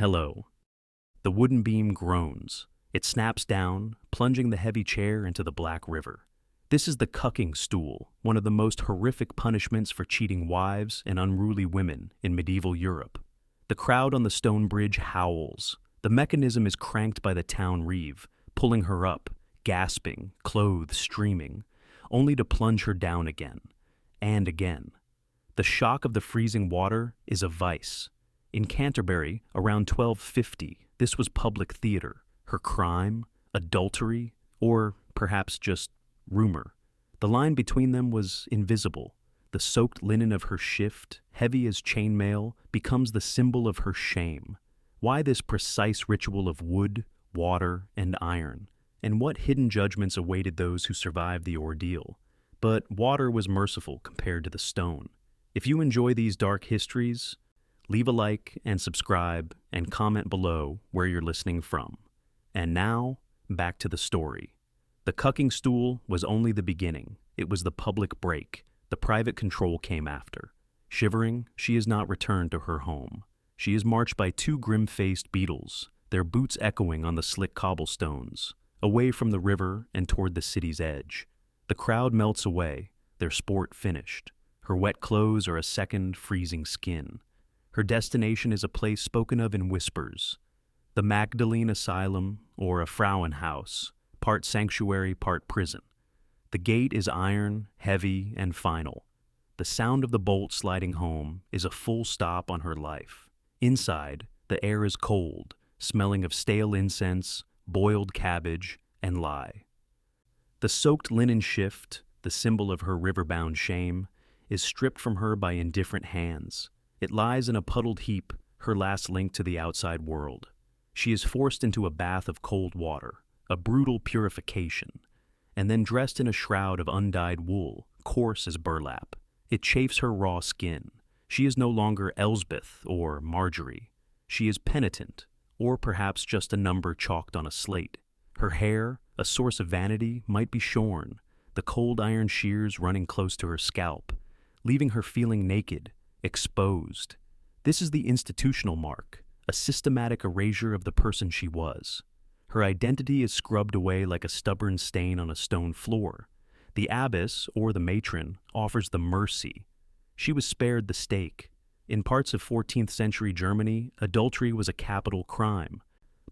Hello. The wooden beam groans. It snaps down, plunging the heavy chair into the black river. This is the cucking stool, one of the most horrific punishments for cheating wives and unruly women in medieval Europe. The crowd on the stone bridge howls. The mechanism is cranked by the town reeve, pulling her up, gasping, clothes streaming, only to plunge her down again, and again. The shock of the freezing water is a vice. In Canterbury, around 1250, this was public theater. Her crime, adultery, or perhaps just rumor. The line between them was invisible. The soaked linen of her shift, heavy as chainmail, becomes the symbol of her shame. Why this precise ritual of wood, water, and iron? And what hidden judgments awaited those who survived the ordeal? But water was merciful compared to the stone. If you enjoy these dark histories, leave a like and subscribe and comment below where you're listening from. And now, back to the story. The cucking stool was only the beginning. It was the public break. The private control came after. Shivering, she is not returned to her home. She is marched by two grim-faced beetles, their boots echoing on the slick cobblestones, away from the river and toward the city's edge. The crowd melts away, their sport finished. Her wet clothes are a second freezing skin. Her destination is a place spoken of in whispers. The Magdalene asylum, or a Frauenhaus, part sanctuary, part prison. The gate is iron, heavy, and final. The sound of the bolt sliding home is a full stop on her life. Inside, the air is cold, smelling of stale incense, boiled cabbage, and lye. The soaked linen shift, the symbol of her river-bound shame, is stripped from her by indifferent hands. It lies in a puddled heap, her last link to the outside world. She is forced into a bath of cold water, a brutal purification, and then dressed in a shroud of undyed wool, coarse as burlap. It chafes her raw skin. She is no longer Elsbeth or Marjorie. She is penitent, or perhaps just a number chalked on a slate. Her hair, a source of vanity, might be shorn, the cold iron shears running close to her scalp, leaving her feeling naked, exposed. This is the institutional mark, a systematic erasure of the person she was. Her identity is scrubbed away like a stubborn stain on a stone floor. The abbess, or the matron, offers the mercy. She was spared the stake. In parts of 14th century Germany, adultery was a capital crime,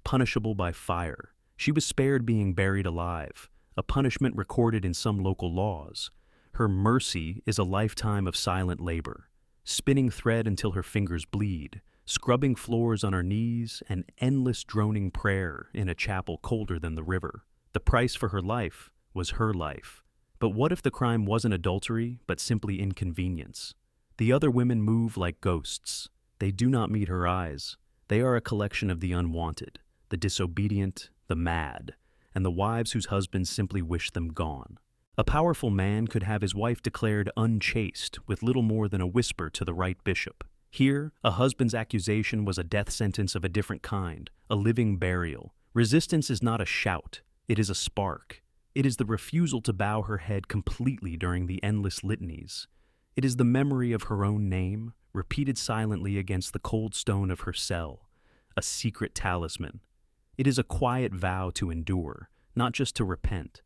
punishable by fire. She was spared being buried alive, a punishment recorded in some local laws. Her mercy is a lifetime of silent labor, spinning thread until her fingers bleed, scrubbing floors on her knees, and endless droning prayer in a chapel colder than the river. The price for her life was her life. But what if the crime wasn't adultery, but simply inconvenience? The other women move like ghosts. They do not meet her eyes. They are a collection of the unwanted, the disobedient, the mad, and the wives whose husbands simply wish them gone. A powerful man could have his wife declared unchaste with little more than a whisper to the right bishop. Here, a husband's accusation was a death sentence of a different kind, a living burial. Resistance is not a shout, it is a spark. It is the refusal to bow her head completely during the endless litanies. It is the memory of her own name, repeated silently against the cold stone of her cell, a secret talisman. It is a quiet vow to endure, not just to repent.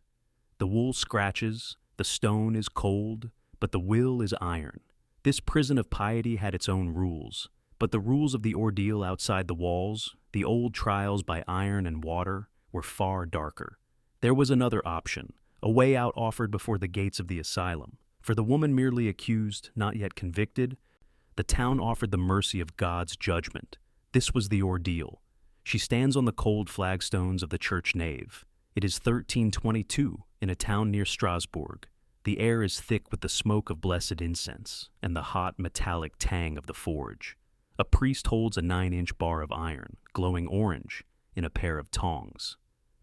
The wool scratches, the stone is cold, but the will is iron. This prison of piety had its own rules, but the rules of the ordeal outside the walls, the old trials by iron and water, were far darker. There was another option, a way out offered before the gates of the asylum. For the woman merely accused, not yet convicted, the town offered the mercy of God's judgment. This was the ordeal. She stands on the cold flagstones of the church nave. It is 1322 in a town near Strasbourg. The air is thick with the smoke of blessed incense and the hot metallic tang of the forge. A priest holds a 9-inch bar of iron, glowing orange, in a pair of tongs.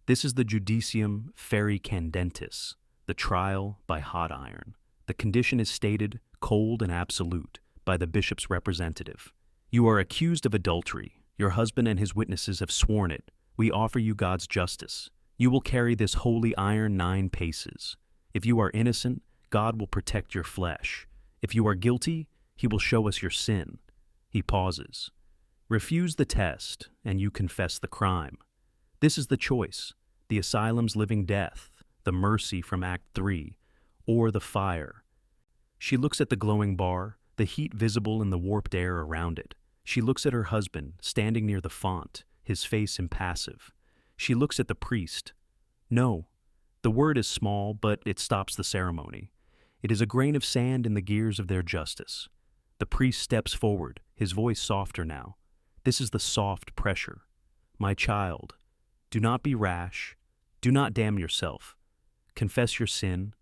This is the judicium feri candentis, the trial by hot iron. The condition is stated, cold and absolute, by the bishop's representative. You are accused of adultery. Your husband and his witnesses have sworn it. We offer you God's justice. You will carry this holy iron 9 paces. If you are innocent, God will protect your flesh. If you are guilty, he will show us your sin. He pauses. Refuse the test, and you confess the crime. This is the choice: the asylum's living death, the mercy from Act 3, or the fire. She looks at the glowing bar, the heat visible in the warped air around it. She looks at her husband, standing near the font, his face impassive. She looks at the priest. No. The word is small, but it stops the ceremony. It is a grain of sand in the gears of their justice. The priest steps forward, his voice softer now. This is the soft pressure. My child, do not be rash. Do not damn yourself. Confess your sin,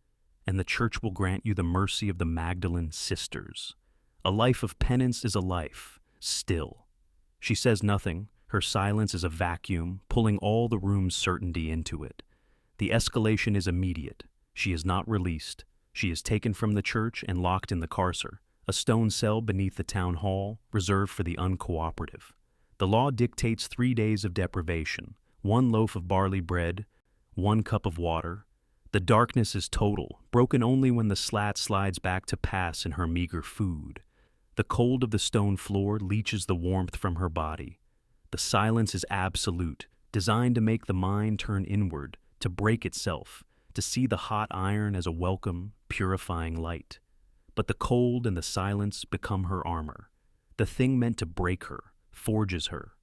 and the church will grant you the mercy of the Magdalene sisters. A life of penance is a life, still. She says nothing. Her silence is a vacuum, pulling all the room's certainty into it. The escalation is immediate. She is not released. She is taken from the church and locked in the carcer, a stone cell beneath the town hall, reserved for the uncooperative. The law dictates 3 days of deprivation, 1 loaf of barley bread, 1 cup of water. The darkness is total, broken only when the slat slides back to pass in her meager food. The cold of the stone floor leaches the warmth from her body. The silence is absolute, designed to make the mind turn inward, to break itself, to see the hot iron as a welcome, purifying light. But the cold and the silence become her armor. The thing meant to break her forges her.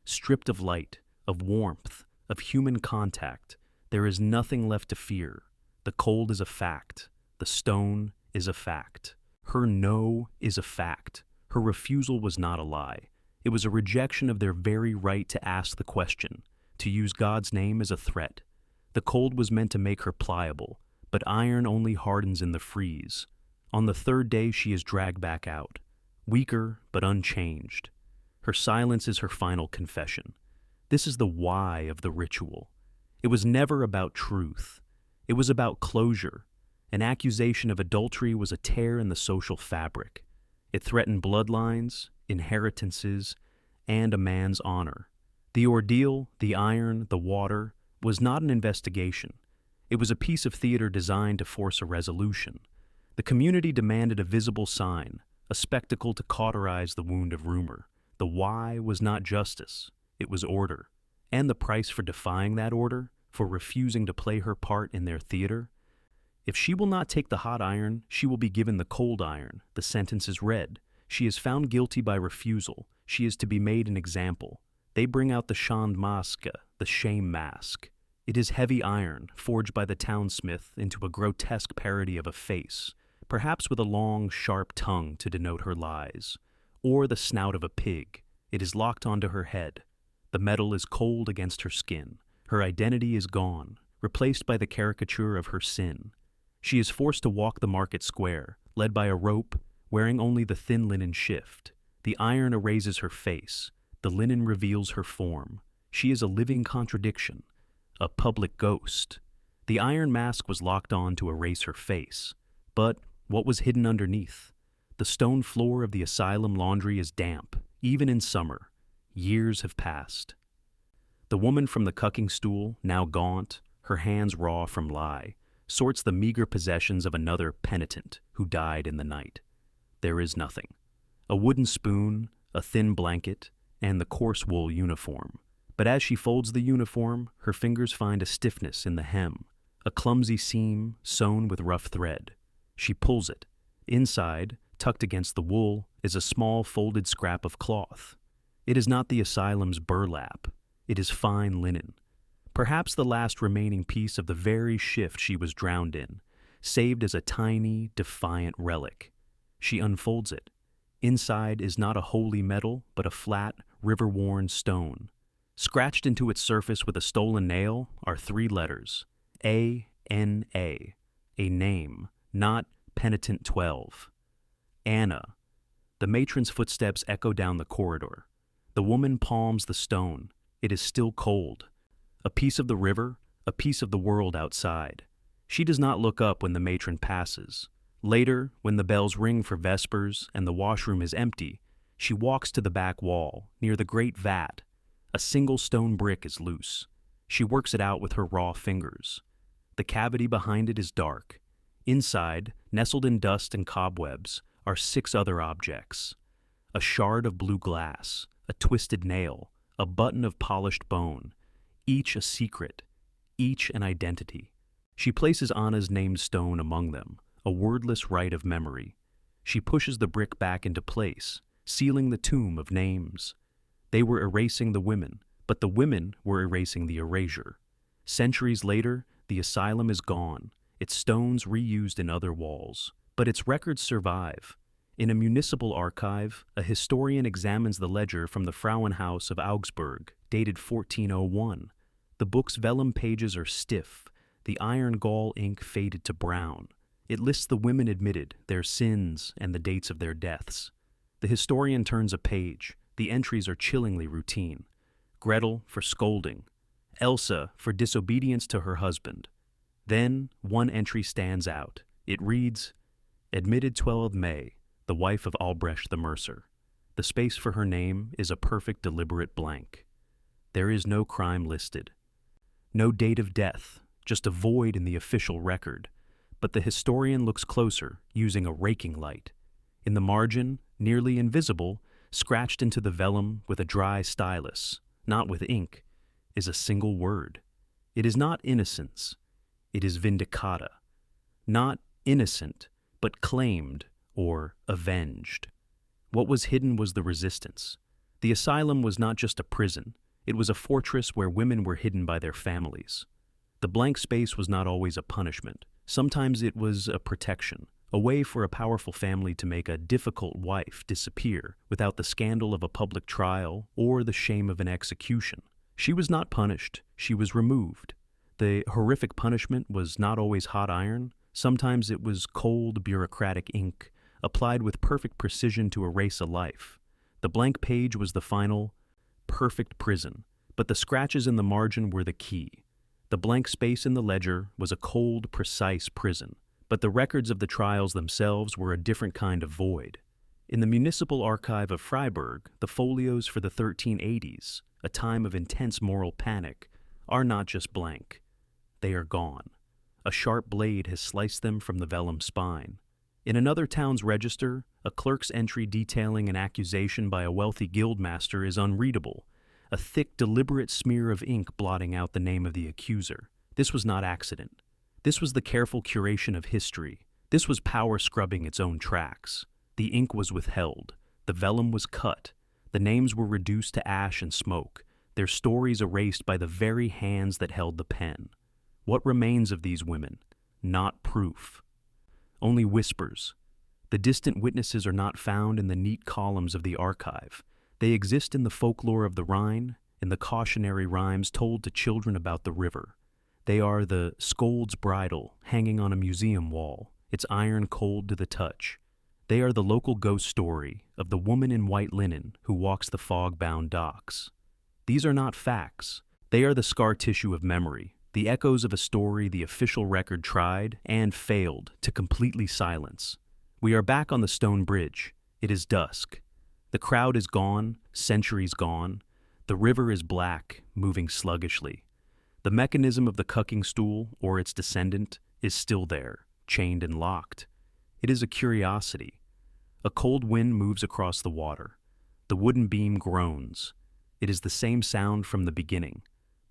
Stripped of light, of warmth, of human contact, there is nothing left to fear. The cold is a fact. The stone is a fact. Her no is a fact. Her refusal was not a lie. It was a rejection of their very right to ask the question, to use God's name as a threat. The cold was meant to make her pliable, but iron only hardens in the freeze. On the 3rd day she is dragged back out, weaker but unchanged. Her silence is her final confession. This is the why of the ritual. It was never about truth. It was about closure. An accusation of adultery was a tear in the social fabric. It threatened bloodlines, inheritances, and a man's honor. The ordeal, the iron, the water, was not an investigation. It was a piece of theater designed to force a resolution. The community demanded a visible sign, a spectacle to cauterize the wound of rumor. The why was not justice, it was order. And the price for defying that order, for refusing to play her part in their theater? If she will not take the hot iron, she will be given the cold iron. The sentence is read. She is found guilty by refusal. She is to be made an example. They bring out the Schandmaske, the shame mask. It is heavy iron, forged by the townsmith into a grotesque parody of a face, perhaps with a long, sharp tongue to denote her lies, or the snout of a pig. It is locked onto her head. The metal is cold against her skin. Her identity is gone, replaced by the caricature of her sin. She is forced to walk the market square, led by a rope, wearing only the thin linen shift. The iron erases her face. The linen reveals her form. She is a living contradiction, a public ghost. The iron mask was locked on to erase her face. But what was hidden underneath? The stone floor of the asylum laundry is damp, even in summer. Years have passed. The woman from the cucking stool, now gaunt, her hands raw from lie, sorts the meager possessions of another penitent who died in the night. There is nothing. A wooden spoon, a thin blanket, and the coarse wool uniform. But as she folds the uniform, her fingers find a stiffness in the hem, a clumsy seam sewn with rough thread. She pulls it. Inside, tucked against the wool, is a small folded scrap of cloth. It is not the asylum's burlap. It is fine linen. Perhaps the last remaining piece of the very shift she was drowned in, saved as a tiny, defiant relic. She unfolds it. Inside is not a holy metal, but a flat, river-worn stone. Scratched into its surface with a stolen nail are 3 letters, A-N-A, a name, not Penitent 12. Anna. The matron's footsteps echo down the corridor. The woman palms the stone. It is still cold. A piece of the river, a piece of the world outside. She does not look up when the matron passes. Later, when the bells ring for vespers and the washroom is empty, she walks to the back wall, near the great vat. A single stone brick is loose. She works it out with her raw fingers. The cavity behind it is dark. Inside, nestled in dust and cobwebs, are 6 other objects. A shard of blue glass, a twisted nail, a button of polished bone, each a secret, each an identity. She places Anna's named stone among them, a wordless rite of memory. She pushes the brick back into place, sealing the tomb of names. They were erasing the women, but the women were erasing the erasure. Centuries later, the asylum is gone, its stones reused in other walls. But its records survive. In a municipal archive, a historian examines the ledger from the Frauenhaus of Augsburg, dated 1401. The book's vellum pages are stiff, the iron gall ink faded to brown. It lists the women admitted, their sins, and the dates of their deaths. The historian turns a page. The entries are chillingly routine. Gretel for scolding, Elsa for disobedience to her husband. Then one entry stands out. It reads, "Admitted 12 May, the wife of Albrecht the Mercer." The space for her name is a perfect deliberate blank. There is no crime listed. No date of death, just a void in the official record. But the historian looks closer, using a raking light. In the margin, nearly invisible, scratched into the vellum with a dry stylus, not with ink, is a single word. It is not innocence. It is vindicata. Not innocent, but claimed or avenged. What was hidden was the resistance. The asylum was not just a prison. It was a fortress where women were hidden by their families. The blank space was not always a punishment. Sometimes it was a protection, a way for a powerful family to make a difficult wife disappear without the scandal of a public trial or the shame of an execution. She was not punished, she was removed. The horrific punishment was not always hot iron. Sometimes it was cold, bureaucratic ink, applied with perfect precision to erase a life. The blank page was the final, perfect prison, but the scratches in the margin were the key. The blank space in the ledger was a cold, precise prison, but the records of the trials themselves were a different kind of void. In the Municipal Archive of Freiburg, the folios for the 1380s, a time of intense moral panic, are not just blank. They are gone. A sharp blade has sliced them from the vellum spine. In another town's register, a clerk's entry detailing an accusation by a wealthy guildmaster is unreadable, a thick, deliberate smear of ink blotting out the name of the accuser. This was not accident. This was the careful curation of history. This was power scrubbing its own tracks. The ink was withheld. The vellum was cut. The names were reduced to ash and smoke, their stories erased by the very hands that held the pen. What remains of these women? Not proof. Only whispers. The distant witnesses are not found in the neat columns of the archive. They exist in the folklore of the Rhine, in the cautionary rhymes told to children about the river. They are the scold's bridle hanging on a museum wall, its iron cold to the touch. They are the local ghost story of the woman in white linen who walks the fog-bound docks. These are not facts. They are the scar tissue of memory, the echoes of a story the official record tried and failed to completely silence. We are back on the stone bridge. It is dusk. The crowd is gone, centuries gone. The river is black, moving sluggishly. The mechanism of the cucking stool, or its descendant, is still there, chained and locked. It is a curiosity. A cold wind moves across the water. The wooden beam groans. It is the same sound from the beginning,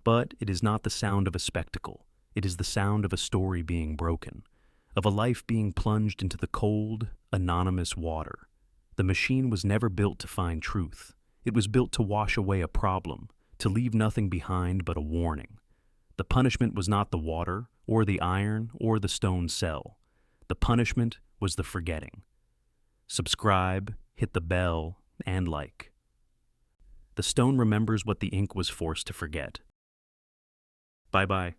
but it is not the sound of a spectacle. It is the sound of a story being broken, of a life being plunged into the cold, anonymous water. The machine was never built to find truth. It was built to wash away a problem, to leave nothing behind but a warning. The punishment was not the water, or the iron, or the stone cell. The punishment was the forgetting. Subscribe, hit the bell, and like. The stone remembers what the ink was forced to forget. Bye-bye.